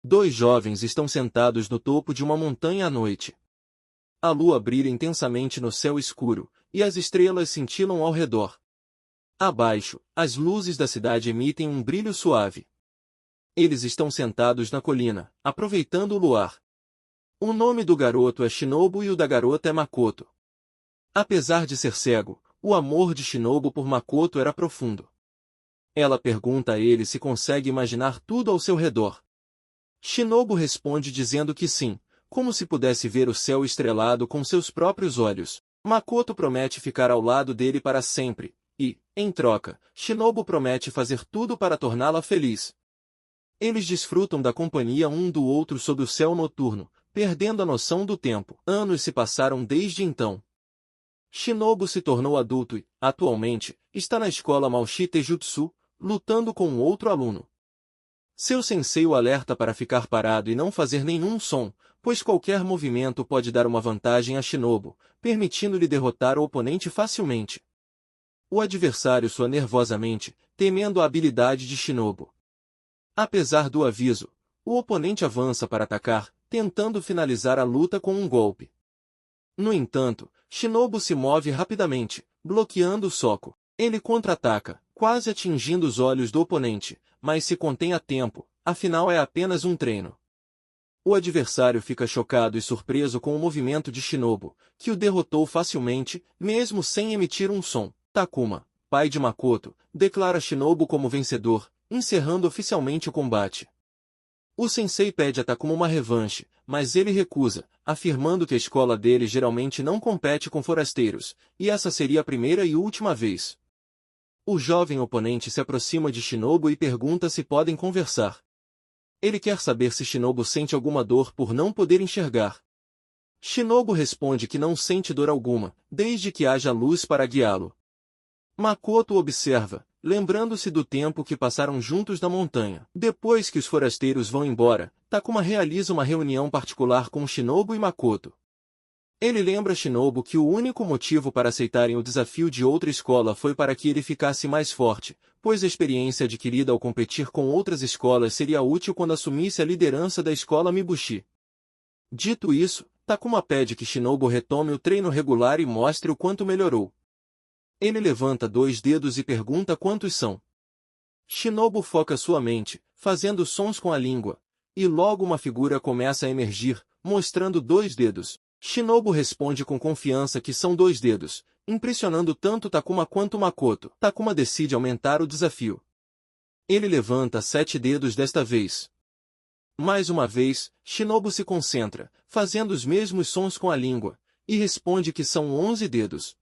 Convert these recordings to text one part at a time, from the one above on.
Dois jovens estão sentados no topo de uma montanha à noite. A lua brilha intensamente no céu escuro, e as estrelas cintilam ao redor. Abaixo, as luzes da cidade emitem um brilho suave. Eles estão sentados na colina, aproveitando o luar. O nome do garoto é Shinobu e o da garota é Makoto. Apesar de ser cego, o amor de Shinobu por Makoto era profundo. Ela pergunta a ele se consegue imaginar tudo ao seu redor. Shinobu responde dizendo que sim, como se pudesse ver o céu estrelado com seus próprios olhos. Makoto promete ficar ao lado dele para sempre, e, em troca, Shinobu promete fazer tudo para torná-la feliz. Eles desfrutam da companhia um do outro sob o céu noturno, perdendo a noção do tempo. Anos se passaram desde então. Shinobu se tornou adulto e, atualmente, está na escola Maoshi Taijutsu, lutando com um outro aluno. Seu sensei o alerta para ficar parado e não fazer nenhum som, pois qualquer movimento pode dar uma vantagem a Shinobu, permitindo-lhe derrotar o oponente facilmente. O adversário soa nervosamente, temendo a habilidade de Shinobu. Apesar do aviso, o oponente avança para atacar, tentando finalizar a luta com um golpe. No entanto, Shinobu se move rapidamente, bloqueando o soco. Ele contra-ataca, quase atingindo os olhos do oponente, mas se contém a tempo, afinal é apenas um treino. O adversário fica chocado e surpreso com o movimento de Shinobu, que o derrotou facilmente, mesmo sem emitir um som. Takuma, pai de Makoto, declara Shinobu como vencedor, encerrando oficialmente o combate. O sensei pede a Takuma uma revanche, mas ele recusa, afirmando que a escola dele geralmente não compete com forasteiros, e essa seria a primeira e última vez. O jovem oponente se aproxima de Shinobu e pergunta se podem conversar. Ele quer saber se Shinobu sente alguma dor por não poder enxergar. Shinobu responde que não sente dor alguma, desde que haja luz para guiá-lo. Makoto observa, lembrando-se do tempo que passaram juntos na montanha. Depois que os forasteiros vão embora, Takuma realiza uma reunião particular com Shinobu e Makoto. Ele lembra Shinobu que o único motivo para aceitarem o desafio de outra escola foi para que ele ficasse mais forte, pois a experiência adquirida ao competir com outras escolas seria útil quando assumisse a liderança da escola Mibushi. Dito isso, Takuma pede que Shinobu retome o treino regular e mostre o quanto melhorou. Ele levanta 2 dedos e pergunta quantos são. Shinobu foca sua mente, fazendo sons com a língua, e logo uma figura começa a emergir, mostrando 2 dedos. Shinobu responde com confiança que são 2 dedos, impressionando tanto Takuma quanto Makoto. Takuma decide aumentar o desafio. Ele levanta 7 dedos desta vez. Mais uma vez, Shinobu se concentra, fazendo os mesmos sons com a língua, e responde que são 11 dedos.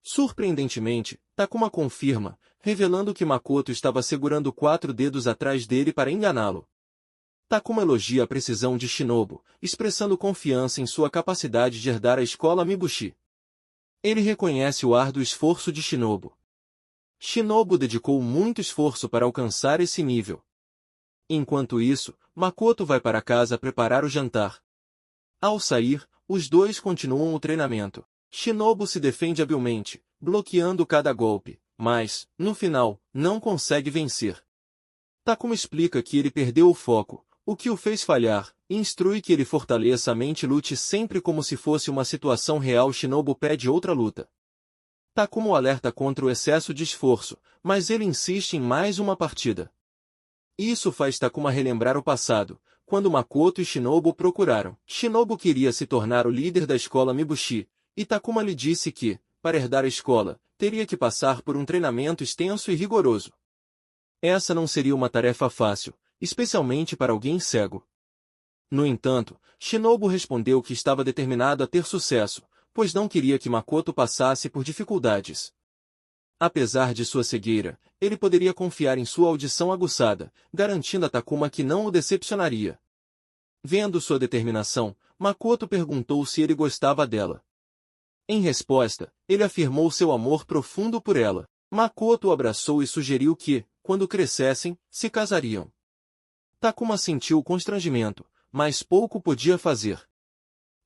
Surpreendentemente, Takuma confirma, revelando que Makoto estava segurando 4 dedos atrás dele para enganá-lo. Takuma elogia a precisão de Shinobu, expressando confiança em sua capacidade de herdar a escola Mibushi. Ele reconhece o árduo esforço de Shinobu. Shinobu dedicou muito esforço para alcançar esse nível. Enquanto isso, Makoto vai para casa preparar o jantar. Ao sair, os dois continuam o treinamento. Shinobu se defende habilmente, bloqueando cada golpe, mas, no final, não consegue vencer. Takuma explica que ele perdeu o foco, o que o fez falhar, e instrui que ele fortaleça a mente e lute sempre como se fosse uma situação real. Shinobu pede outra luta. Takuma o alerta contra o excesso de esforço, mas ele insiste em mais uma partida. Isso faz Takuma relembrar o passado, quando Makoto e Shinobu o procuraram. Shinobu queria se tornar o líder da escola Mibushi, e Takuma lhe disse que, para herdar a escola, teria que passar por um treinamento extenso e rigoroso. Essa não seria uma tarefa fácil, especialmente para alguém cego. No entanto, Shinobu respondeu que estava determinado a ter sucesso, pois não queria que Makoto passasse por dificuldades. Apesar de sua cegueira, ele poderia confiar em sua audição aguçada, garantindo a Takuma que não o decepcionaria. Vendo sua determinação, Makoto perguntou se ele gostava dela. Em resposta, ele afirmou seu amor profundo por ela. Makoto o abraçou e sugeriu que, quando crescessem, se casariam. Takuma sentiu constrangimento, mas pouco podia fazer.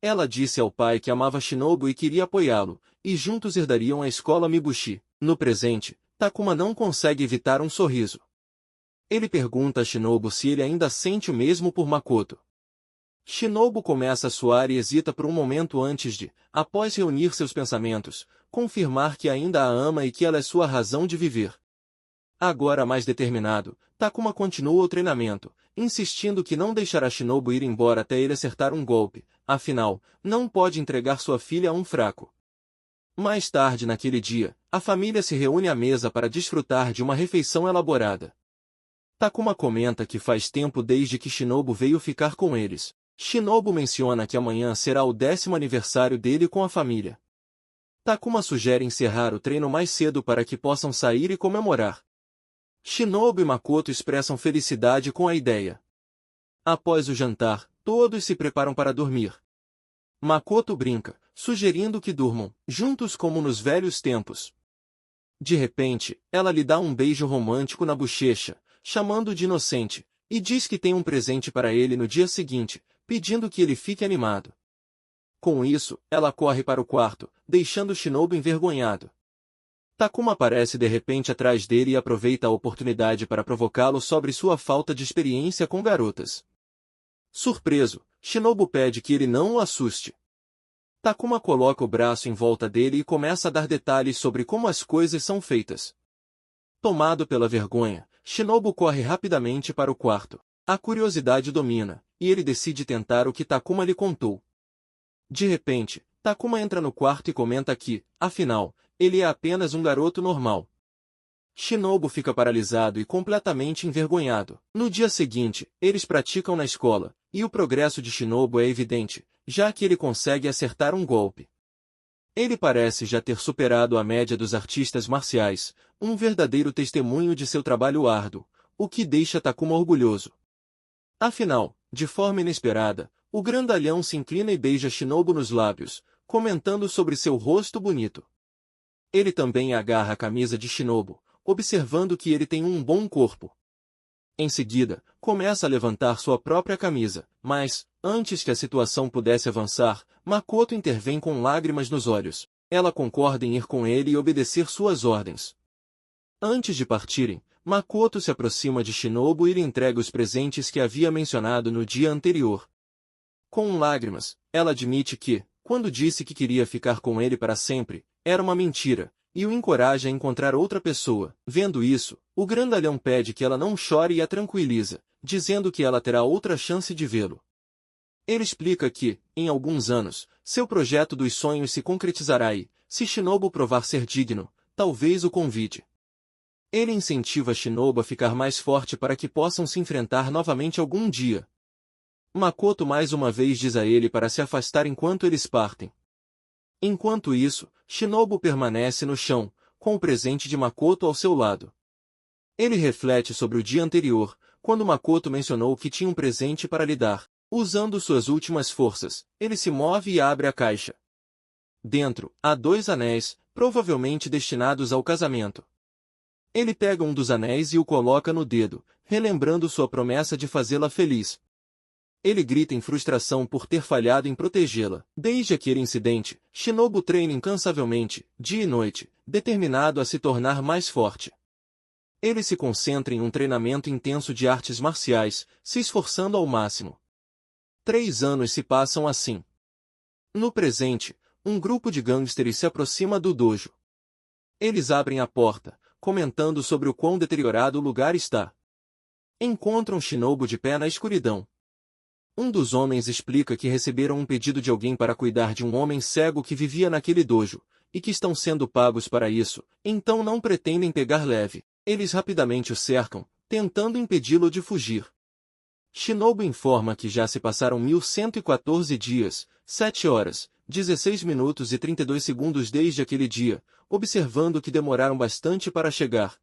Ela disse ao pai que amava Shinobu e queria apoiá-lo, e juntos herdariam a escola Mibushi. No presente, Takuma não consegue evitar um sorriso. Ele pergunta a Shinobu se ele ainda sente o mesmo por Makoto. Shinobu começa a suar e hesita por um momento antes de, após reunir seus pensamentos, confirmar que ainda a ama e que ela é sua razão de viver. Agora mais determinado, Takuma continua o treinamento, insistindo que não deixará Shinobu ir embora até ele acertar um golpe, afinal, não pode entregar sua filha a um fraco. Mais tarde naquele dia, a família se reúne à mesa para desfrutar de uma refeição elaborada. Takuma comenta que faz tempo desde que Shinobu veio ficar com eles. Shinobu menciona que amanhã será o 10º aniversário dele com a família. Takuma sugere encerrar o treino mais cedo para que possam sair e comemorar. Shinobu e Makoto expressam felicidade com a ideia. Após o jantar, todos se preparam para dormir. Makoto brinca, sugerindo que durmam, juntos como nos velhos tempos. De repente, ela lhe dá um beijo romântico na bochecha, chamando-o de inocente, e diz que tem um presente para ele no dia seguinte, pedindo que ele fique animado. Com isso, ela corre para o quarto, deixando Shinobu envergonhado. Takuma aparece de repente atrás dele e aproveita a oportunidade para provocá-lo sobre sua falta de experiência com garotas. Surpreso, Shinobu pede que ele não o assuste. Takuma coloca o braço em volta dele e começa a dar detalhes sobre como as coisas são feitas. Tomado pela vergonha, Shinobu corre rapidamente para o quarto. A curiosidade domina, e ele decide tentar o que Takuma lhe contou. De repente, Takuma entra no quarto e comenta que, afinal, ele é apenas um garoto normal. Shinobu fica paralisado e completamente envergonhado. No dia seguinte, eles praticam na escola, e o progresso de Shinobu é evidente, já que ele consegue acertar um golpe. Ele parece já ter superado a média dos artistas marciais, um verdadeiro testemunho de seu trabalho árduo, o que deixa Takuma orgulhoso. Afinal, de forma inesperada, o grandalhão se inclina e beija Shinobu nos lábios, comentando sobre seu rosto bonito. Ele também agarra a camisa de Shinobu, observando que ele tem um bom corpo. Em seguida, começa a levantar sua própria camisa, mas, antes que a situação pudesse avançar, Makoto intervém com lágrimas nos olhos. Ela concorda em ir com ele e obedecer suas ordens. Antes de partirem, Makoto se aproxima de Shinobu e lhe entrega os presentes que havia mencionado no dia anterior. Com lágrimas, ela admite que, quando disse que queria ficar com ele para sempre, era uma mentira, e o encoraja a encontrar outra pessoa. Vendo isso, o grandalhão pede que ela não chore e a tranquiliza, dizendo que ela terá outra chance de vê-lo. Ele explica que, em alguns anos, seu projeto dos sonhos se concretizará e, se Shinobu provar ser digno, talvez o convide. Ele incentiva Shinobu a ficar mais forte para que possam se enfrentar novamente algum dia. Makoto mais uma vez diz a ele para se afastar enquanto eles partem. Enquanto isso, Shinobu permanece no chão, com o presente de Makoto ao seu lado. Ele reflete sobre o dia anterior, quando Makoto mencionou que tinha um presente para lhe dar. Usando suas últimas forças, ele se move e abre a caixa. Dentro, há 2 anéis, provavelmente destinados ao casamento. Ele pega um dos anéis e o coloca no dedo, relembrando sua promessa de fazê-la feliz. Ele grita em frustração por ter falhado em protegê-la. Desde aquele incidente, Shinobu treina incansavelmente, dia e noite, determinado a se tornar mais forte. Ele se concentra em um treinamento intenso de artes marciais, se esforçando ao máximo. 3 anos se passam assim. No presente, um grupo de gangsters se aproxima do dojo. Eles abrem a porta, comentando sobre o quão deteriorado o lugar está. Encontram Shinobu de pé na escuridão. Um dos homens explica que receberam um pedido de alguém para cuidar de um homem cego que vivia naquele dojo, e que estão sendo pagos para isso, então não pretendem pegar leve. Eles rapidamente o cercam, tentando impedi-lo de fugir. Shinobu informa que já se passaram 1114 dias, 7 horas, 16 minutos e 32 segundos desde aquele dia, observando que demoraram bastante para chegar.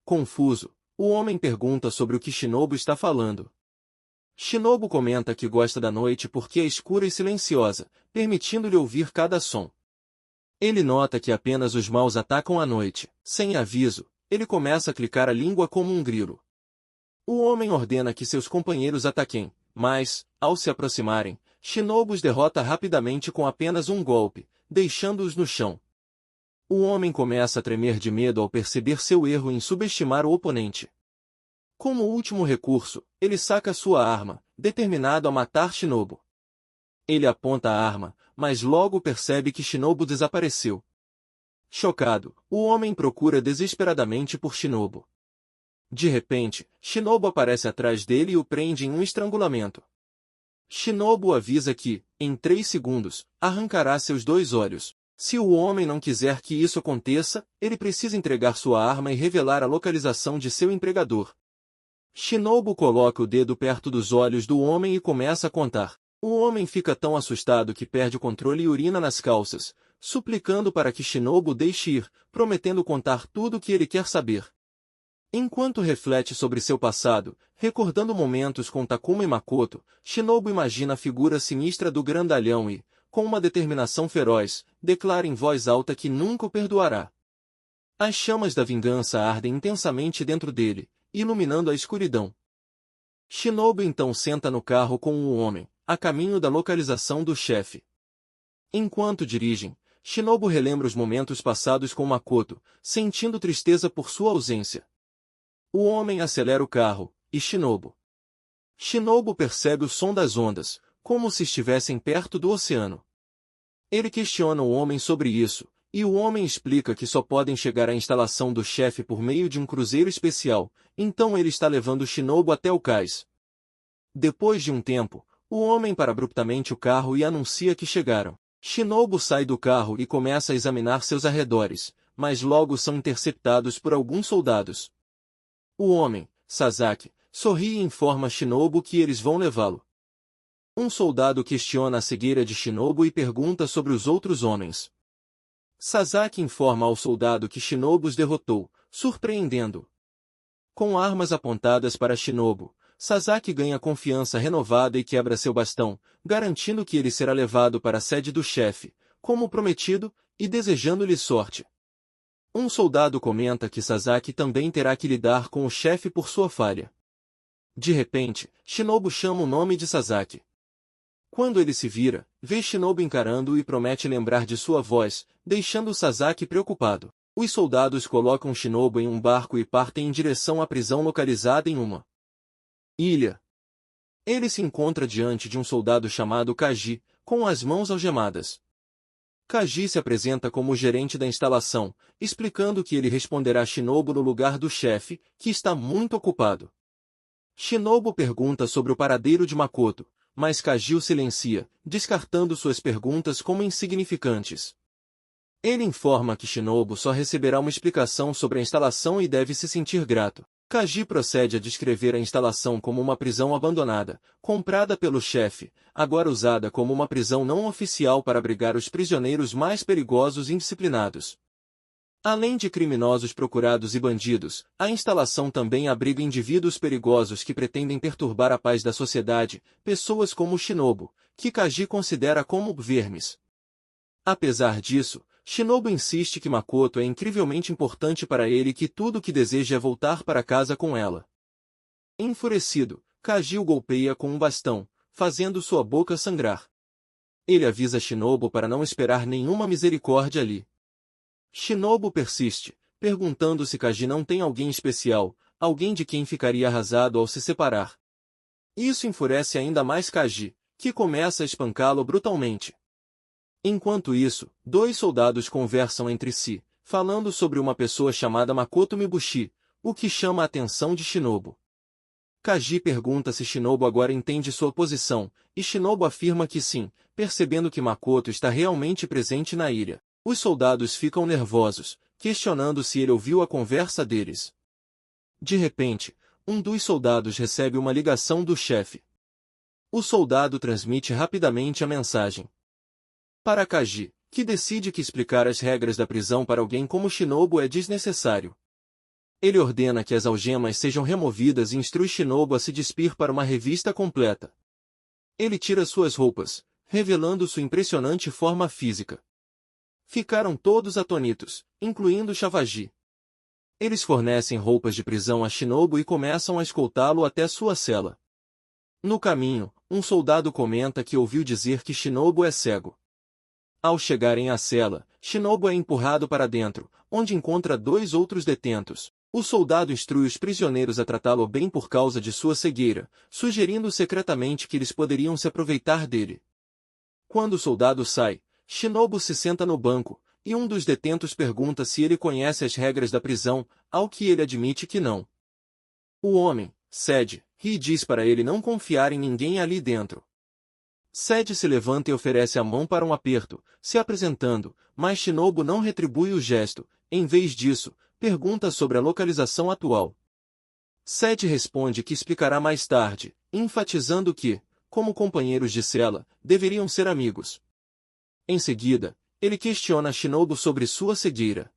Confuso, o homem pergunta sobre o que Shinobu está falando. Shinobu comenta que gosta da noite porque é escura e silenciosa, permitindo-lhe ouvir cada som. Ele nota que apenas os maus atacam à noite. Sem aviso, ele começa a clicar a língua como um grilo. O homem ordena que seus companheiros ataquem, mas, ao se aproximarem, Shinobu os derrota rapidamente com apenas um golpe, deixando-os no chão. O homem começa a tremer de medo ao perceber seu erro em subestimar o oponente. Como último recurso, ele saca sua arma, determinado a matar Shinobu. Ele aponta a arma, mas logo percebe que Shinobu desapareceu. Chocado, o homem procura desesperadamente por Shinobu. De repente, Shinobu aparece atrás dele e o prende em um estrangulamento. Shinobu avisa que, em 3 segundos, arrancará seus 2 olhos. Se o homem não quiser que isso aconteça, ele precisa entregar sua arma e revelar a localização de seu empregador. Shinobu coloca o dedo perto dos olhos do homem e começa a contar. O homem fica tão assustado que perde o controle e urina nas calças, suplicando para que Shinobu deixe ir, prometendo contar tudo o que ele quer saber. Enquanto reflete sobre seu passado, recordando momentos com Takuma e Makoto, Shinobu imagina a figura sinistra do grandalhão e, com uma determinação feroz, declara em voz alta que nunca o perdoará. As chamas da vingança ardem intensamente dentro dele, iluminando a escuridão. Shinobu então senta no carro com o homem, a caminho da localização do chefe. Enquanto dirigem, Shinobu relembra os momentos passados com Makoto, sentindo tristeza por sua ausência. O homem acelera o carro, e Shinobu percebe o som das ondas, como se estivessem perto do oceano. Ele questiona o homem sobre isso, e o homem explica que só podem chegar à instalação do chefe por meio de um cruzeiro especial, então ele está levando Shinobu até o cais. Depois de um tempo, o homem para abruptamente o carro e anuncia que chegaram. Shinobu sai do carro e começa a examinar seus arredores, mas logo são interceptados por alguns soldados. O homem, Sasaki, sorri e informa Shinobu que eles vão levá-lo. Um soldado questiona a cegueira de Shinobu e pergunta sobre os outros homens. Sasaki informa ao soldado que Shinobu os derrotou, surpreendendo-o. Com armas apontadas para Shinobu, Sasaki ganha confiança renovada e quebra seu bastão, garantindo que ele será levado para a sede do chefe, como prometido, e desejando-lhe sorte. Um soldado comenta que Sasaki também terá que lidar com o chefe por sua falha. De repente, Shinobu chama o nome de Sasaki. Quando ele se vira, vê Shinobu encarando-o e promete lembrar de sua voz, deixando Sasaki preocupado. Os soldados colocam Shinobu em um barco e partem em direção à prisão localizada em uma ilha. Ele se encontra diante de um soldado chamado Kaji, com as mãos algemadas. Kaji se apresenta como o gerente da instalação, explicando que ele responderá Shinobu no lugar do chefe, que está muito ocupado. Shinobu pergunta sobre o paradeiro de Makoto, mas Kaji o silencia, descartando suas perguntas como insignificantes. Ele informa que Shinobu só receberá uma explicação sobre a instalação e deve se sentir grato. Kaji procede a descrever a instalação como uma prisão abandonada, comprada pelo chefe, agora usada como uma prisão não oficial para abrigar os prisioneiros mais perigosos e indisciplinados. Além de criminosos procurados e bandidos, a instalação também abriga indivíduos perigosos que pretendem perturbar a paz da sociedade, pessoas como Shinobu, que Kaji considera como vermes. Apesar disso, Shinobu insiste que Makoto é incrivelmente importante para ele e que tudo o que deseja é voltar para casa com ela. Enfurecido, Kaji o golpeia com um bastão, fazendo sua boca sangrar. Ele avisa Shinobu para não esperar nenhuma misericórdia ali. Shinobu persiste, perguntando se Kaji não tem alguém especial, alguém de quem ficaria arrasado ao se separar. Isso enfurece ainda mais Kaji, que começa a espancá-lo brutalmente. Enquanto isso, 2 soldados conversam entre si, falando sobre uma pessoa chamada Makoto Mibushi, o que chama a atenção de Shinobu. Kaji pergunta se Shinobu agora entende sua posição, e Shinobu afirma que sim, percebendo que Makoto está realmente presente na ilha. Os soldados ficam nervosos, questionando se ele ouviu a conversa deles. De repente, um dos soldados recebe uma ligação do chefe. O soldado transmite rapidamente a mensagem para Kaji, que decide que explicar as regras da prisão para alguém como Shinobu é desnecessário. Ele ordena que as algemas sejam removidas e instrui Shinobu a se despir para uma revista completa. Ele tira suas roupas, revelando sua impressionante forma física. Ficaram todos atônitos, incluindo Shavaji. Eles fornecem roupas de prisão a Shinobu e começam a escoltá-lo até sua cela. No caminho, um soldado comenta que ouviu dizer que Shinobu é cego. Ao chegarem à cela, Shinobu é empurrado para dentro, onde encontra 2 outros detentos. O soldado instrui os prisioneiros a tratá-lo bem por causa de sua cegueira, sugerindo secretamente que eles poderiam se aproveitar dele. Quando o soldado sai, Shinobu se senta no banco, e um dos detentos pergunta se ele conhece as regras da prisão, ao que ele admite que não. O homem, Sede, ri e diz para ele não confiar em ninguém ali dentro. Sede se levanta e oferece a mão para um aperto, se apresentando, mas Shinobu não retribui o gesto, em vez disso, pergunta sobre a localização atual. Sede responde que explicará mais tarde, enfatizando que, como companheiros de cela, deveriam ser amigos. Em seguida, ele questiona Shinobu sobre sua cegueira.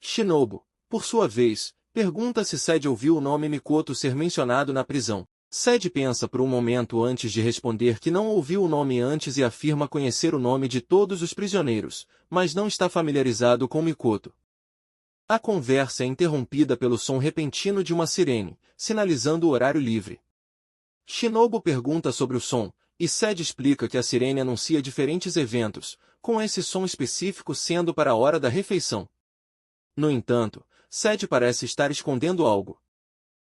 Shinobu, por sua vez, pergunta se Sede ouviu o nome Mikoto ser mencionado na prisão. Sede pensa por um momento antes de responder que não ouviu o nome antes e afirma conhecer o nome de todos os prisioneiros, mas não está familiarizado com Mikoto. A conversa é interrompida pelo som repentino de uma sirene, sinalizando o horário livre. Shinobu pergunta sobre o som, e Sede explica que a sirene anuncia diferentes eventos, com esse som específico sendo para a hora da refeição. No entanto, Sede parece estar escondendo algo.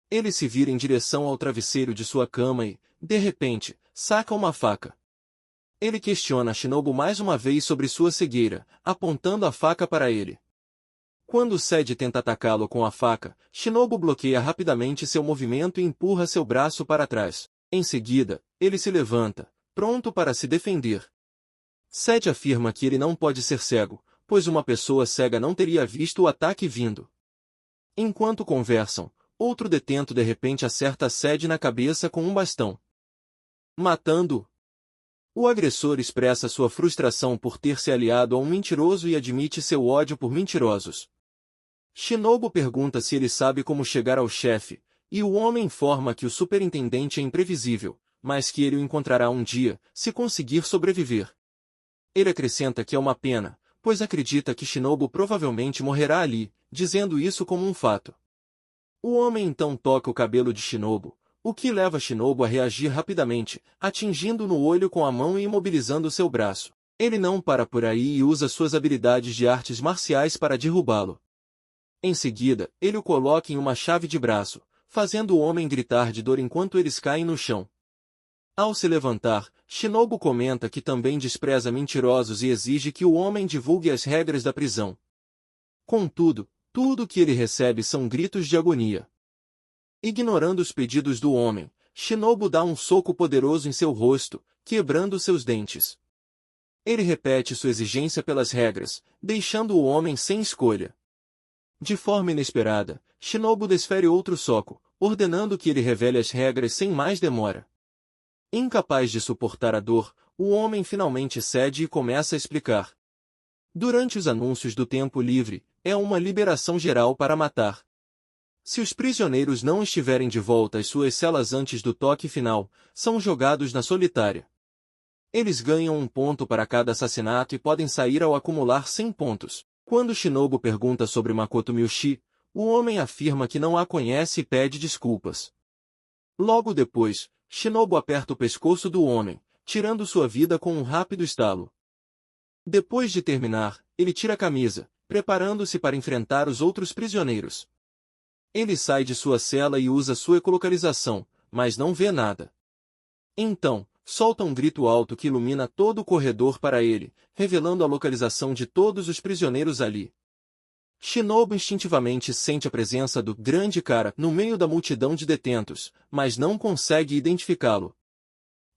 Ele se vira em direção ao travesseiro de sua cama e, de repente, saca uma faca. Ele questiona Shinobu mais uma vez sobre sua cegueira, apontando a faca para ele. Quando Sede tenta atacá-lo com a faca, Shinobu bloqueia rapidamente seu movimento e empurra seu braço para trás. Em seguida, ele se levanta, pronto para se defender. Sede afirma que ele não pode ser cego, pois uma pessoa cega não teria visto o ataque vindo. Enquanto conversam, outro detento de repente acerta Sede na cabeça com um bastão, matando-o. O agressor expressa sua frustração por ter se aliado a um mentiroso e admite seu ódio por mentirosos. Shinobu pergunta se ele sabe como chegar ao chefe, e o homem informa que o superintendente é imprevisível, mas que ele o encontrará um dia, se conseguir sobreviver. Ele acrescenta que é uma pena, pois acredita que Shinobu provavelmente morrerá ali, dizendo isso como um fato. O homem então toca o cabelo de Shinobu, o que leva Shinobu a reagir rapidamente, atingindo no olho com a mão e imobilizando seu braço. Ele não para por aí e usa suas habilidades de artes marciais para derrubá-lo. Em seguida, ele o coloca em uma chave de braço, fazendo o homem gritar de dor enquanto eles caem no chão. Ao se levantar, Shinobu comenta que também despreza mentirosos e exige que o homem divulgue as regras da prisão. Contudo, tudo o que ele recebe são gritos de agonia. Ignorando os pedidos do homem, Shinobu dá um soco poderoso em seu rosto, quebrando seus dentes. Ele repete sua exigência pelas regras, deixando o homem sem escolha. De forma inesperada, Shinobu desfere outro soco, ordenando que ele revele as regras sem mais demora. Incapaz de suportar a dor, o homem finalmente cede e começa a explicar. Durante os anúncios do tempo livre, é uma liberação geral para matar. Se os prisioneiros não estiverem de volta às suas celas antes do toque final, são jogados na solitária. Eles ganham 1 ponto para cada assassinato e podem sair ao acumular 100 pontos. Quando Shinobu pergunta sobre Makoto Miyoshi, o homem afirma que não a conhece e pede desculpas. Logo depois, Shinobu aperta o pescoço do homem, tirando sua vida com um rápido estalo. Depois de terminar, ele tira a camisa, preparando-se para enfrentar os outros prisioneiros. Ele sai de sua cela e usa sua ecolocalização, mas não vê nada. Então, solta um grito alto que ilumina todo o corredor para ele, revelando a localização de todos os prisioneiros ali. Shinobu instintivamente sente a presença do grande cara no meio da multidão de detentos, mas não consegue identificá-lo.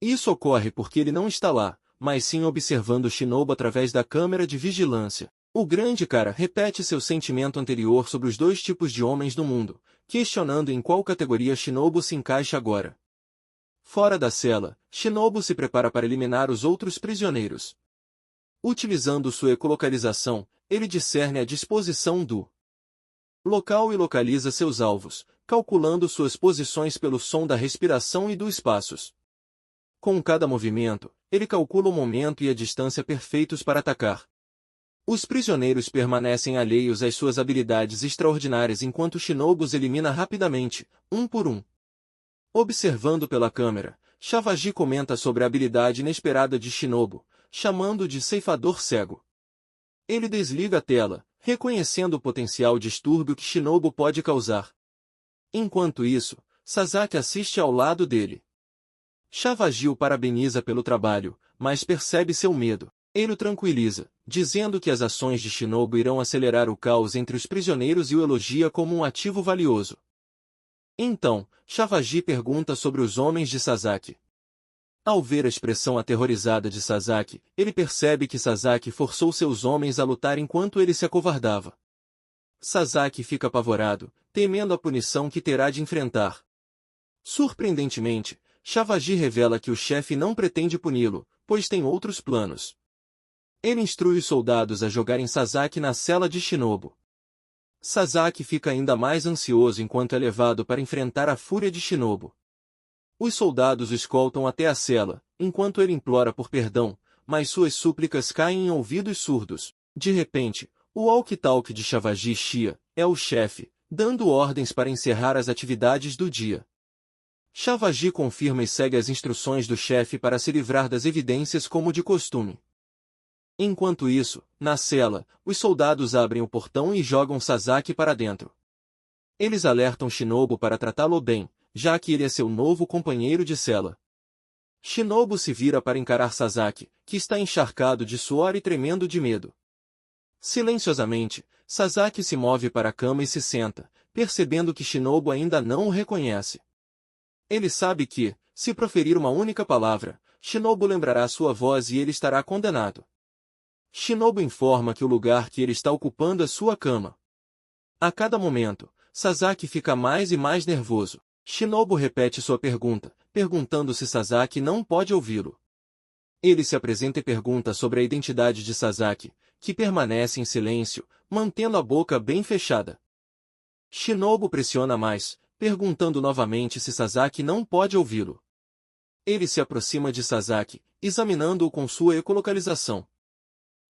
Isso ocorre porque ele não está lá, mas sim observando Shinobu através da câmera de vigilância. O grande cara repete seu sentimento anterior sobre os 2 tipos de homens no mundo, questionando em qual categoria Shinobu se encaixa agora. Fora da cela, Shinobu se prepara para eliminar os outros prisioneiros. Utilizando sua ecolocalização, ele discerne a disposição do local e localiza seus alvos, calculando suas posições pelo som da respiração e dos passos. Com cada movimento, ele calcula o momento e a distância perfeitos para atacar. Os prisioneiros permanecem alheios às suas habilidades extraordinárias enquanto Shinobu os elimina rapidamente, um por um. Observando pela câmera, Shavaji comenta sobre a habilidade inesperada de Shinobu, chamando-o de ceifador cego. Ele desliga a tela, reconhecendo o potencial distúrbio que Shinobu pode causar. Enquanto isso, Sasaki assiste ao lado dele. Shavagi o parabeniza pelo trabalho, mas percebe seu medo. Ele o tranquiliza, dizendo que as ações de Shinobu irão acelerar o caos entre os prisioneiros e o elogia como um ativo valioso. Então, Shavagi pergunta sobre os homens de Sasaki. Ao ver a expressão aterrorizada de Sasaki, ele percebe que Sasaki forçou seus homens a lutar enquanto ele se acovardava. Sasaki fica apavorado, temendo a punição que terá de enfrentar. Surpreendentemente, Shavagi revela que o chefe não pretende puni-lo, pois tem outros planos. Ele instrui os soldados a jogarem Sasaki na cela de Shinobu. Sasaki fica ainda mais ansioso enquanto é levado para enfrentar a fúria de Shinobu. Os soldados o escoltam até a cela, enquanto ele implora por perdão, mas suas súplicas caem em ouvidos surdos. De repente, o walkie-talkie de Shavagi Shia é o chefe, dando ordens para encerrar as atividades do dia. Shavagi confirma e segue as instruções do chefe para se livrar das evidências como de costume. Enquanto isso, na cela, os soldados abrem o portão e jogam Sasaki para dentro. Eles alertam Shinobu para tratá-lo bem, já que ele é seu novo companheiro de cela. Shinobu se vira para encarar Sasaki, que está encharcado de suor e tremendo de medo. Silenciosamente, Sasaki se move para a cama e se senta, percebendo que Shinobu ainda não o reconhece. Ele sabe que, se proferir uma única palavra, Shinobu lembrará sua voz e ele estará condenado. Shinobu informa que o lugar que ele está ocupando é sua cama. A cada momento, Sasaki fica mais e mais nervoso. Shinobu repete sua pergunta, perguntando se Sasaki não pode ouvi-lo. Ele se apresenta e pergunta sobre a identidade de Sasaki, que permanece em silêncio, mantendo a boca bem fechada. Shinobu pressiona mais, perguntando novamente se Sasaki não pode ouvi-lo. Ele se aproxima de Sasaki, examinando-o com sua ecolocalização.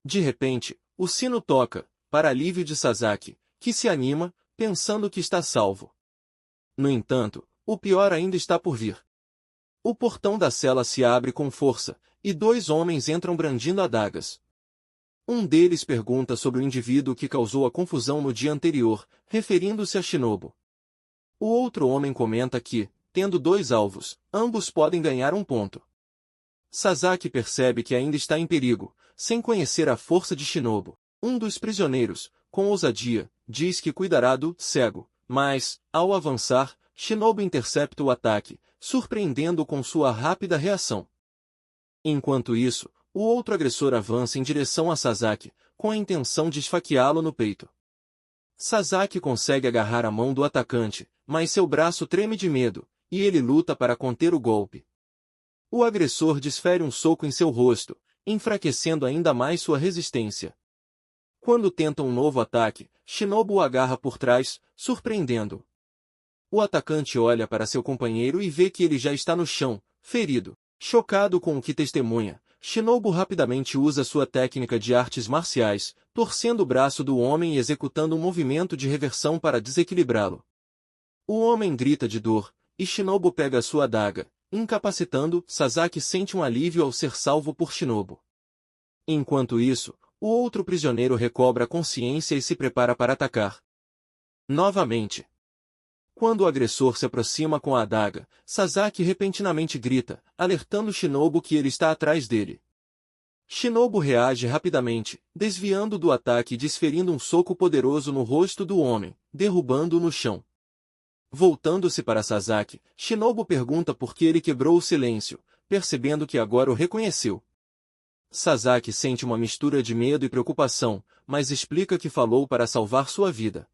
De repente, o sino toca, para alívio de Sasaki, que se anima, pensando que está salvo. No entanto, o pior ainda está por vir. O portão da cela se abre com força, e dois homens entram brandindo adagas. Um deles pergunta sobre o indivíduo que causou a confusão no dia anterior, referindo-se a Shinobu. O outro homem comenta que, tendo dois alvos, ambos podem ganhar um ponto. Sasaki percebe que ainda está em perigo, sem conhecer a força de Shinobu. Um dos prisioneiros, com ousadia, diz que cuidará do cego, mas, ao avançar, Shinobu intercepta o ataque, surpreendendo-o com sua rápida reação. Enquanto isso, o outro agressor avança em direção a Sasaki, com a intenção de esfaqueá-lo no peito. Sasaki consegue agarrar a mão do atacante, mas seu braço treme de medo, e ele luta para conter o golpe. O agressor desfere um soco em seu rosto, enfraquecendo ainda mais sua resistência. Quando tenta um novo ataque, Shinobu o agarra por trás, surpreendendo-o. O atacante olha para seu companheiro e vê que ele já está no chão, ferido. Chocado com o que testemunha, Shinobu rapidamente usa sua técnica de artes marciais, torcendo o braço do homem e executando um movimento de reversão para desequilibrá-lo. O homem grita de dor, e Shinobu pega sua adaga, incapacitando. Sasaki sente um alívio ao ser salvo por Shinobu. Enquanto isso, o outro prisioneiro recobra a consciência e se prepara para atacar. Novamente. Quando o agressor se aproxima com a adaga, Sasaki repentinamente grita, alertando Shinobu que ele está atrás dele. Shinobu reage rapidamente, desviando do ataque e desferindo um soco poderoso no rosto do homem, derrubando-o no chão. Voltando-se para Sasaki, Shinobu pergunta por que ele quebrou o silêncio, percebendo que agora o reconheceu. Sasaki sente uma mistura de medo e preocupação, mas explica que falou para salvar sua vida.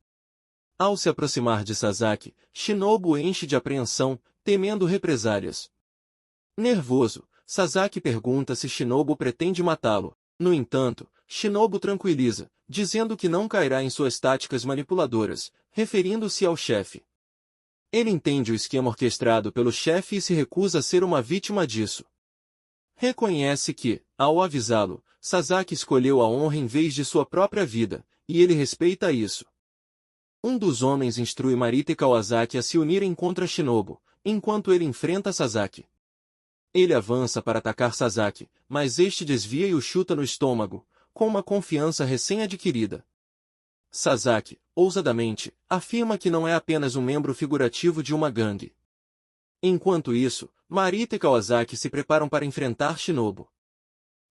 Ao se aproximar de Sasaki, Shinobu enche de apreensão, temendo represálias. Nervoso, Sasaki pergunta se Shinobu pretende matá-lo. No entanto, Shinobu tranquiliza, dizendo que não cairá em suas táticas manipuladoras, referindo-se ao chefe. Ele entende o esquema orquestrado pelo chefe e se recusa a ser uma vítima disso. Reconhece que, ao avisá-lo, Sasaki escolheu a honra em vez de sua própria vida, e ele respeita isso. Um dos homens instrui Marita e Kawasaki a se unirem contra Shinobu, enquanto ele enfrenta Sasaki. Ele avança para atacar Sasaki, mas este desvia e o chuta no estômago, com uma confiança recém-adquirida. Sasaki, ousadamente, afirma que não é apenas um membro figurativo de uma gangue. Enquanto isso, Marita e Kawasaki se preparam para enfrentar Shinobu.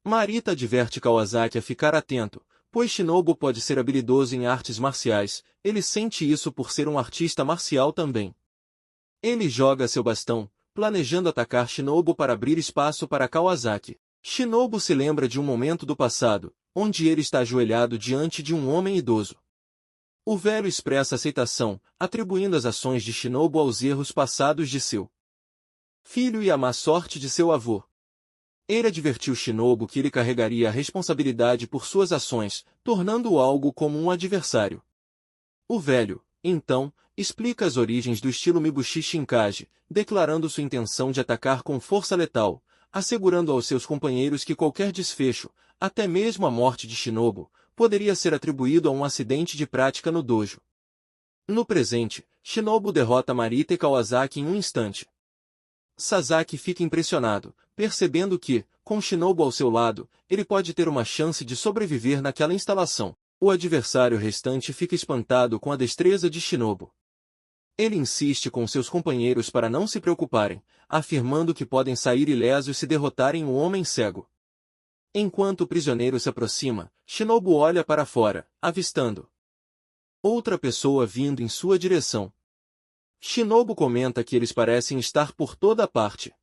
Marita adverte Kawasaki a ficar atento, pois Shinobu pode ser habilidoso em artes marciais, ele sente isso por ser um artista marcial também. Ele joga seu bastão, planejando atacar Shinobu para abrir espaço para Kawasaki. Shinobu se lembra de um momento do passado, onde ele está ajoelhado diante de um homem idoso. O velho expressa aceitação, atribuindo as ações de Shinobu aos erros passados de seu filho e à má sorte de seu avô. Ele advertiu Shinobu que ele carregaria a responsabilidade por suas ações, tornando-o algo como um adversário. O velho, então, explica as origens do estilo Mibushi Shinkaji, declarando sua intenção de atacar com força letal, assegurando aos seus companheiros que qualquer desfecho, até mesmo a morte de Shinobu, poderia ser atribuído a um acidente de prática no dojo. No presente, Shinobu derrota Marita e Kawasaki em um instante. Sasaki fica impressionado, percebendo que, com Shinobu ao seu lado, ele pode ter uma chance de sobreviver naquela instalação. O adversário restante fica espantado com a destreza de Shinobu. Ele insiste com seus companheiros para não se preocuparem, afirmando que podem sair ilesos se derrotarem o homem cego. Enquanto o prisioneiro se aproxima, Shinobu olha para fora, avistando outra pessoa vindo em sua direção. Shinobu comenta que eles parecem estar por toda parte.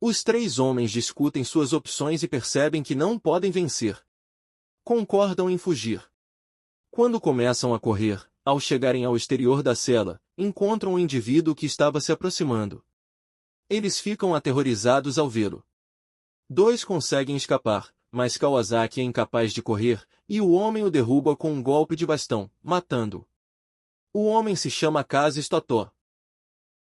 Os três homens discutem suas opções e percebem que não podem vencer. Concordam em fugir. Quando começam a correr, ao chegarem ao exterior da cela, encontram um indivíduo que estava se aproximando. Eles ficam aterrorizados ao vê-lo. Dois conseguem escapar, mas Kawasaki é incapaz de correr, e o homem o derruba com um golpe de bastão, matando-o. O homem se chama Kazis Totó.